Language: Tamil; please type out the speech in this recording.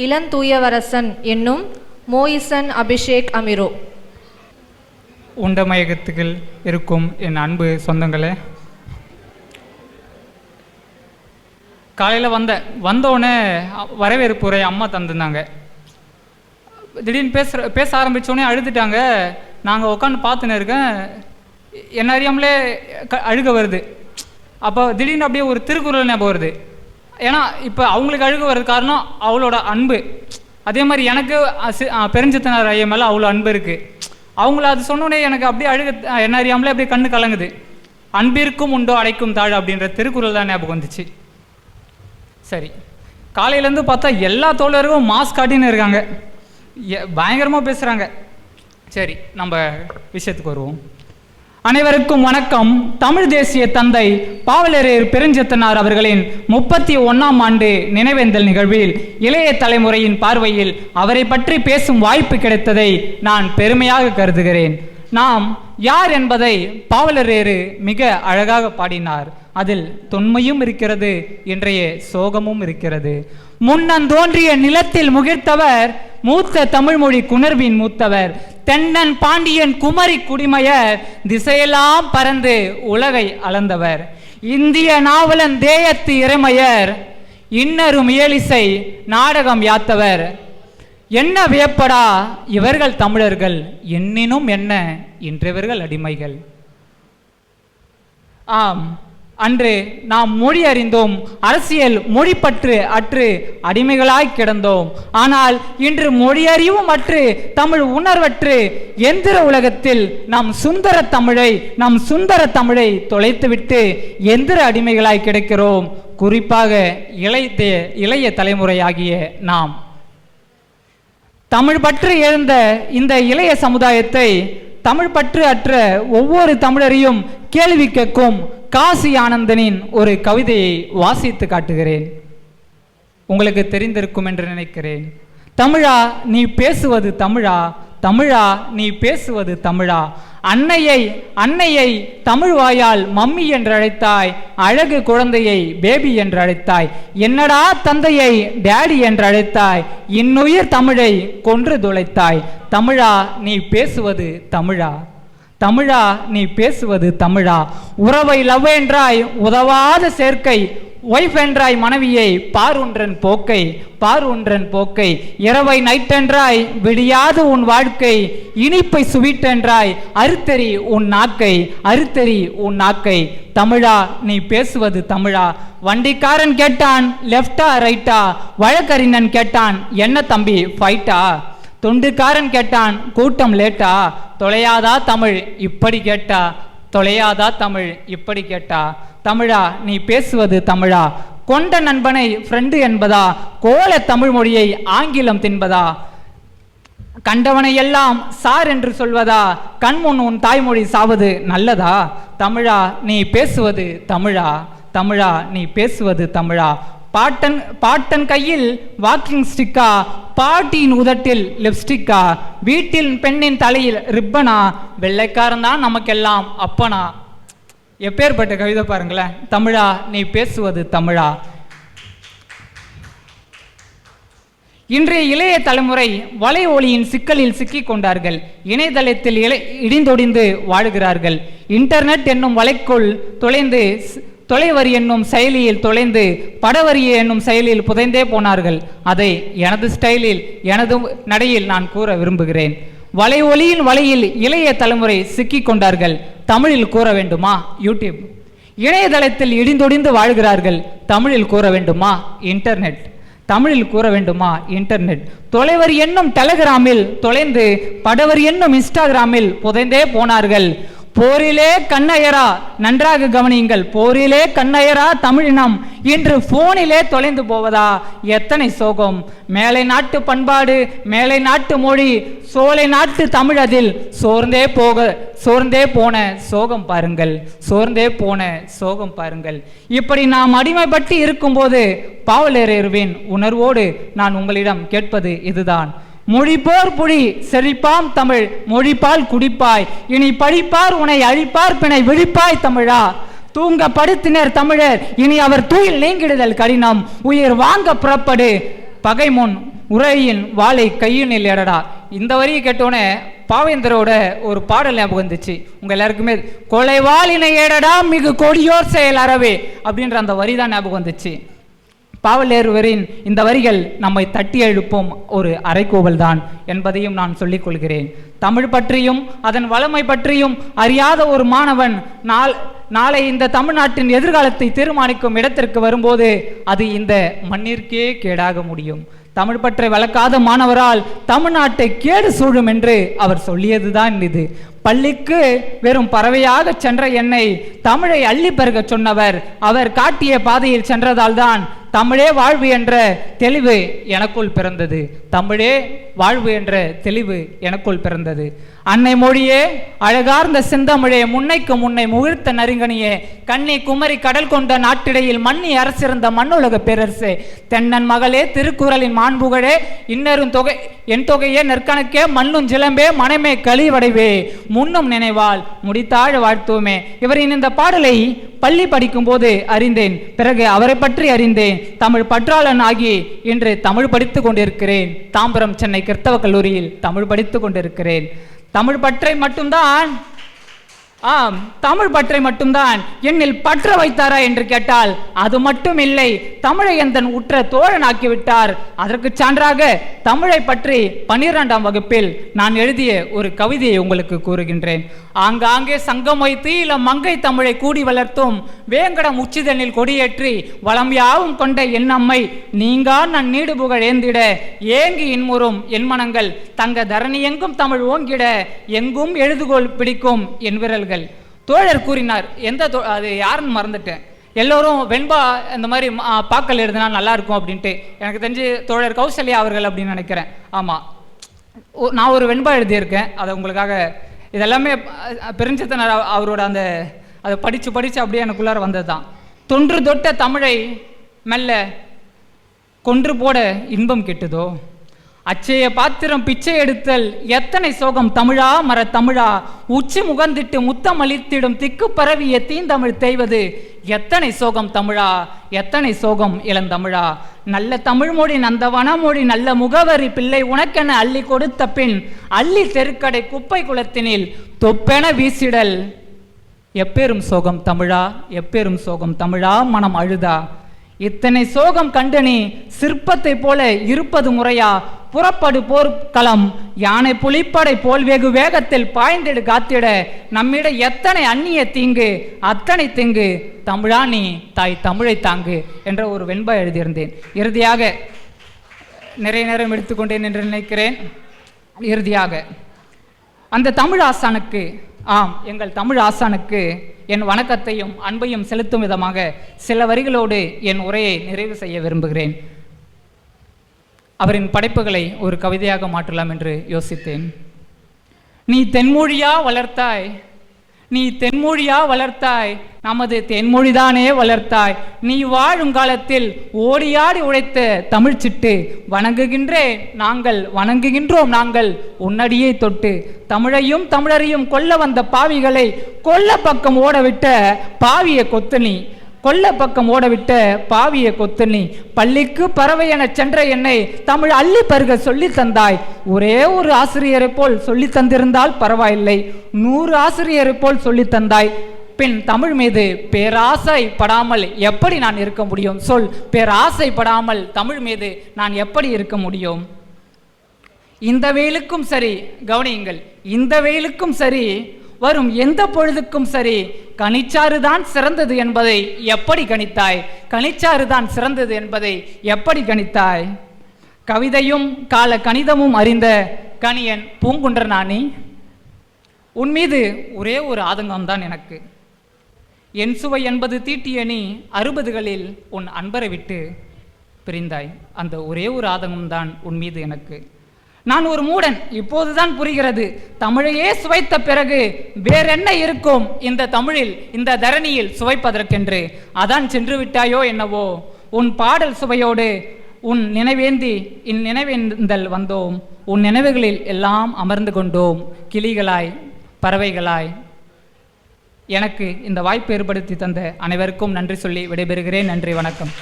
இளந்தூயவரசன் என்னும் மோயிசன் அபிஷேக் அமிரோ. உண்டமயகத்துக்கு இருக்கும் என் அன்பு சொந்தங்களே, காலையில் வந்தோடனே வரவேற்பு உரை அம்மா தந்துருந்தாங்க. திடீர்னு பேச ஆரம்பித்தோடனே அழுதுட்டாங்க. நாங்கள் உட்காந்து பார்த்துன்னு இருக்கேன், என்ன அறியாமலே அழுக வருது. அப்போ திடீர்னு அப்படியே ஒரு திருக்குறள் ஞாபகம் வருது. ஏன்னா இப்போ அவங்களுக்கு அழுக வர்றது காரணம் அவளோட அன்பு. அதே மாதிரி எனக்கு பெருஞ்சித்தனார் ஐயா மேலே அவ்வளோ அன்பு இருக்குது. அவங்கள அது சொன்னோடனே எனக்கு அப்படியே அழுக என்ன அறியாமலே அப்படியே கண்ணு கலங்குது. அன்பிற்கும் உண்டோ அடைக்கும் தாழ் அப்படின்ற திருக்குறள் தான் ஞாபகம் வந்துச்சு. சரி, காலையிலேருந்து பார்த்தா எல்லா தோழர்களும் மாஸ்க் காட்டின்னு இருக்காங்க, பயங்கரமாக பேசுகிறாங்க. சரி, நம்ம விஷயத்துக்கு வருவோம். அனைவருக்கும் வணக்கம். தமிழ் தேசிய தந்தை பாவலரேறு பெருஞ்சித்தனார் அவர்களின் 31ஆம் ஆண்டு நினைவேந்தல் நிகழ்வில் இளைய தலைமுறையின் பார்வையில் அவரை பற்றி பேசும் வாய்ப்பு கிடைத்ததை நான் பெருமையாக கருதுகிறேன். நாம் யார் என்பதை பாவலரேறு மிக அழகாக பாடினார். அதில் தொன்மையும் இருக்கிறது, இன்றைய சோகமும் இருக்கிறது. முன்னந்தோன்றிய நிலத்தில் முகிழ்த்தவர், மூத்த தமிழ்மொழி குணர்வின் மூத்தவர், தென்னன் பாண்டியன் குமரி குடிமையர், திசையெல்லாம் பறந்து உலகை அளந்தவர், இந்திய நாவலன் தேயத்து இறைமையர், இன்னரும் இயலிசை நாடகம் யாத்தவர். என்ன வியப்படா இவர்கள் தமிழர்கள், எண்ணினும் என்ன இன்றிவர்கள் அடிமைகள். ஆம், அன்று நாம் மொழி அறிந்தோம், அரசியல் மொழிப்பற்று அற்று அடிமைகளாய் கிடந்தோம். ஆனால் இன்று மொழியறிவும் அற்று தமிழ் உணர்வற்று எந்திர உலகத்தில் நம் சுந்தர தமிழை தொலைத்துவிட்டு எந்திர அடிமைகளாய் கிடக்கிறோம். குறிப்பாக இளைய தலைமுறையாகிய நாம். தமிழ் பற்று எழுந்த இந்த இளைய சமுதாயத்தை தமிழ் பற்று அற்ற ஒவ்வொரு தமிழரையும் கேள்வி கேட்கும் காசி ஆனந்தனின் ஒரு கவிதையை வாசித்து காட்டுகிறேன். உங்களுக்கு தெரிந்திருக்கும் என்று நினைக்கிறேன். தமிழா நீ பேசுவது தமிழா, தமிழா நீ பேசுவது தமிழா, அன்னையை தமிழ் வாயால் மம்மி என்று அழைத்தாய், அழகு குழந்தையை பேபி என்று அழைத்தாய், என்னடா தந்தையை டேடி என்று அழைத்தாய், இன்னுயிர் தமிழை கொன்று தொலைத்தாய். தமிழா நீ பேசுவது தமிழா, தமிழா நீ பேசுவது தமிழா, உறவை லவ் என்றாய் உதவாத சேர்க்கை, ஒய்ஃப் என்றாய் மனைவியை பார் ஒன்றன் போக்கை, இரவை நைட் என்றாய் விடியாது உன் வாழ்க்கை, இனிப்பை சுவீட் என்றாய் அறுத்தெறி உன் நாக்கை, தமிழா நீ பேசுவது தமிழா. வண்டிக்காரன் கேட்டான் லெஃப்டா ரைட்டா, வழக்கறிஞன் கேட்டான் என்ன தம்பி ஃபைட்டா, தொண்டுக்காரன் கேட்டான் கூட்டம் லேட்டா, தொலையாதா தமிழ் இப்படி கேட்டா, தமிழா நீ பேசுவது தமிழா. கொண்ட நண்பனை ஃப்ரெண்டு என்பதா, கோல தமிழ் மொழியை ஆங்கிலம் தின்பதா, கண்டவனை எல்லாம் சார் என்று சொல்வதா, கண்முன் உன் தாய்மொழி சாவது நல்லதா. தமிழா நீ பேசுவது தமிழா, தமிழா நீ பேசுவது தமிழா. பாட்டன் கையில் வாக்கிங் ஸ்டிக்கா, பாட்டியின் உதட்டில் லிப்ஸ்டிக்கா, வீட்டில் பெண்ணின் தலையில் ரிப்பனா, வெள்ளைக்காரன் தான் நமக்கெல்லாம் அப்பனா. எப்பேற்பட்ட கவிதை பாருங்களேன். தமிழா நீ பேசுவது தமிழா. இன்றைய இளைய தலைமுறை வலை ஒளியின் சிக்கலில் சிக்கிக் கொண்டார்கள். இணையதளத்தில் இடிந்தொடிந்து வாழுகிறார்கள். இன்டர்நெட் என்னும் வலைக்குள் தொலைந்து, தொலைவரி என்னும் செயலியில் தொலைந்து, படவரி என்னும் செயலில் புதைந்தே போனார்கள். அதை எனது ஸ்டைலில் எனது நடையில் நான் கூற விரும்புகிறேன். வலை ஒளியின் வலையில் இளைய தலைமுறை சிக்கிக் கொண்டார்கள். தமிழில் கூற வேண்டுமா யூடியூப். இணையதளத்தில் இடிந்தொடிந்து வாழ்கிறார்கள். தமிழில் கூற வேண்டுமா இன்டர்நெட். தமிழில் கூற வேண்டுமா இன்டர்நெட். தொலைவரி என்னும் டெலிகிராமில் தொலைந்து, படவரி என்னும் இன்ஸ்டாகிராமில் புதைந்தே போனார்கள். போரிலே கண்ணயரா, நன்றாக கவனியுங்கள், போரிலே கண்ணயரா தமிழினம் இன்று போனிலே தொலைந்து போவதா, எத்தனை சோகம். மேலை நாட்டு பண்பாடு, மேலை நாட்டு மொழி, சோலை நாட்டு தமிழ் அதில் சோர்ந்தே போன சோகம் பாருங்கள். இப்படி நாம் அடிமைப்பட்டு இருக்கும்போது பாவலரேறுவின் உணர்வோடு நான் உங்களிடம் கேட்பது இதுதான். மொழிபோர் புலி செழிப்பாம் தமிழ், மொழிப்பால் குடிப்பாய், இனி பழிப்பார் உனை அழிப்பார் பிணை விழிப்பாய் தமிழா. தூங்க படுத்தினர் தமிழர், இனி அவர் தூயில் நீங்கிடுதல் கடினம், உயிர் வாங்க புறப்படு, உரையின் வாளை கையினில் எடடா. இந்த வரியை கேட்டோன்னே பாவேந்தரோட ஒரு பாடல் ஞாபகம் வந்துச்சு உங்க எல்லாருக்குமே. கொலைவாளினை ஏடடா மிகு கொடியோர் செயல் அறவே அப்படின்ற அந்த வரி தான் ஞாபகம் வந்துச்சு. பாவலேறுவரின் இந்த வரிகள் நம்மை தட்டி எழுப்பும் ஒரு அறைகூவல் தான் என்பதையும் நான் சொல்லிக் கொள்கிறேன். தமிழ் பற்றியும் அதன் வளமை பற்றியும் அறியாத ஒரு மாணவன் நாளை இந்த தமிழ்நாட்டின் எதிர்காலத்தை தீர்மானிக்கும் இடத்திற்கு வரும்போது அது இந்த மண்ணிற்கே கேடாக முடியும். தமிழ் பற்றை வளர்க்காத மாணவரால் தமிழ்நாட்டை கேடு சூழும் என்று அவர் சொல்லியதுதான் இது. பள்ளிக்கு வெறும் பறவையாக சென்ற என்னை தமிழை அள்ளி பருக சொன்னவர் அவர் காட்டிய பாதையில் சென்றதால் தான் தமிழே வாழ்வு என்ற தெளிவு எனக்குள் பிறந்தது. தமிழே வாழ்வு என்ற தெளிவு எனக்குள் பிறந்தது. அன்னை மொழியே அழகார்ந்த செந்தமிழே முன்னைக்கு முன்னை முகிழ்த்த நறுங்கனியே கண்ணி குமரி கடல் கொண்ட நாட்டிடையில் மண்ணி அரசிருந்த மண்ணுலக பேரரசே தென்னன் மகளே திருக்குறளின் மாண்புகளே இன்னரும் தொகை என் தொகையே நெற்கணக்கே மண்ணும் சிலம்பே மனமே கழிவடைவே முன்னும் நினைவால் முடித்தாழ வாழ்த்துவோமே. இவரின் இந்த பாடலை பள்ளி படிக்கும் போது அறிந்தேன். பிறகு அவரை பற்றி அறிந்தேன். தமிழ் பற்றாளன் ஆகி இன்று தமிழ் படித்துக் கொண்டிருக்கிறேன். தாம்பரம் சென்னை கிறிஸ்தவ கல்லூரியில் தமிழ் படித்துக் கொண்டிருக்கிறேன். தமிழ் பற்றை மட்டும்தான் தமிழ் பற்றை மட்டும்தான் என்னில் பற்ற வைத்தாரா என்று கேட்டால் அது மட்டும் இல்லை, தமிழை எந்தன் உற்ற தோழனாக்கிவிட்டார். அதற்கு சான்றாக தமிழை பற்றி 12ஆம் வகுப்பில் நான் எழுதிய ஒரு கவிதையை உங்களுக்கு கூறுகின்றேன். ஆங்காங்கே சங்கம் வைத்து இள மங்கை தமிழை கூடி வளர்த்தும் வேங்கடம் உச்சிதனில் கொடியேற்றி வளம் யாவும் கொண்ட என் அம்மை நீங்கா நான் நீடு புகழ் ஏந்திட ஏங்கி இன்முறும் என் மனங்கள் தங்க தரணி எங்கும் தமிழ் ஓங்கிட எங்கும் எழுதுகோள் பிடிக்கும் என் விரல்கள். தோழர் கூறினார். அது யாருன்னு மறந்துட்டேன். எல்லோரும் வெண்பா இந்த மாதிரி பாக்கல் எழுதினா நல்லா இருக்கும் அப்படின்ட்டு. எனக்கு தெரிஞ்சு தோழர் கௌசல்யா அவர்கள் அப்படின்னு நினைக்கிறேன். ஆமாம், நான் ஒரு வெண்பா எழுதியிருக்கேன். அதை உங்களுக்காக இதெல்லாமே பெருஞ்சத்தனர் அவரோட அதை படித்து அப்படியே எனக்குள்ளார வந்தது தான். தொன்று தொட்ட தமிழை மெல்ல கொன்று போட இன்பம் கெட்டுதோ அச்சைய பாத்திரம் பிச்சை எடுத்தல் எத்தனை சோகம் தமிழா மர தமிழா உச்சி முகந்திட்டு முத்தம் அளித்திடும் திக்கு பரவிய தீந்தமிழ் தேய்வது எத்தனை சோகம் தமிழா எத்தனை சோகம் இளந்தமிழா. நல்ல தமிழ் மொழி நந்த வனமொழி நல்ல முகவரி பிள்ளை உனக்கென அள்ளி கொடுத்த பின் அள்ளி தெருக்கடை குப்பை குளத்தினில் தொப்பென வீசிடல் எப்பேரும் சோகம் தமிழா எப்பேரும் சோகம் தமிழா மனம் அழுதா. இத்தனை சோகம் கண்டனி சிற்பத்தை போல இருப்பது முறையா புறப்படு போர்க்களம் யானை புலிப்படை போல் வெகு வேகத்தில் பாய்ந்திடு காத்திட நம்மிட எத்தனை அந்நிய தீங்கு அத்தனை தீங்கு தமிழா நீ தாய் தமிழை தாங்கு என்ற ஒரு வெண்பா எழுதியிருந்தேன். இறுதியாக நிறைய நேரம் எடுத்துக்கொண்டேன் என்று நினைக்கிறேன். இறுதியாக அந்த தமிழ் ஆசானுக்கு எங்கள் தமிழ் ஆசானுக்கு என் வணக்கத்தையும் அன்பையும் செலுத்தும் விதமாக சில வரிகளோடு என் உரையை நிறைவு செய்ய விரும்புகிறேன். அவரின் படைப்புகளை ஒரு கவிதையாக மாற்றலாம் என்று யோசித்தேன். நீ தென்மொழியா வளர்த்தாய் நீ தென்மொழியா வளர்த்தாய் நமது தென்மொழிதானே வளர்த்தாய் நீ வாழும் காலத்தில் ஓடியாடி உழைத்த தமிழ் சிட்டு வணங்குகின்றோம் நாங்கள் உன்னடியை தொட்டு தமிழையும் தமிழரையும் கொல்ல வந்த பாவிகளை கொல்ல பக்கம் ஓடவிட்ட பாவிய கொத்தனி கொல்ல பக்கம் ஓடவிட்ட பாவிய கொத்தனி பள்ளிக்கு பறவை என சென்ற என்னை தமிழ் அள்ளி பருக சொல்லி தந்தாய். ஒரே ஒரு ஆசிரியரை போல் சொல்லி தந்திருந்தால் பரவாயில்லை, 100 ஆசிரியரை போல் சொல்லி தந்தாய். பின் தமிழ் மீது பேராசை படாமல் எப்படி நான் இருக்க முடியும்? சொல், பேராசை படாமல் தமிழ் மீது நான் எப்படி இருக்க முடியும்? இந்த வெயிலுக்கும் சரி, கவனியுங்கள், இந்த வெயிலுக்கும் சரி, வரும் எந்த பொழுதுக்கும் சரி, கனிச்சாறுதான் சிறந்தது என்பதை எப்படி கணித்தாய்? கனிச்சாறுதான் சிறந்தது என்பதை எப்படி கணித்தாய்? கவிதையும் கால கணிதமும் அறிந்த கணியன் பூங்குன்றனானி, உன் மீது ஒரே ஒரு ஆதங்கம்தான் எனக்கு. என் சுவை என்பது தீட்டிய நீ 60களில் உன் அன்பரை விட்டு பிரிந்தாய். அந்த ஒரே ஒரு ஆதங்கம்தான் உன் மீது எனக்கு. நான் ஒரு மூடன், இப்போதுதான் புரிகிறது. தமிழையே சுவைத்த பிறகு வேறென்ன இருக்கும் இந்த தமிழில், இந்த தரணியில் சுவைப்பதற்கென்று. அதான் சென்று விட்டாயோ என்னவோ. உன் பாடல் சுவையோடு உன் நினைவேந்தி இந்நினைவேந்தல் வந்தோம். உன் நினைவுகளில் எல்லாம் அமர்ந்து கொண்டோம், கிளிகளாய் பறவைகளாய். எனக்கு இந்த வாய்ப்பு ஏற்படுத்தி தந்த அனைவருக்கும் நன்றி சொல்லி விடைபெறுகிறேன். நன்றி, வணக்கம்.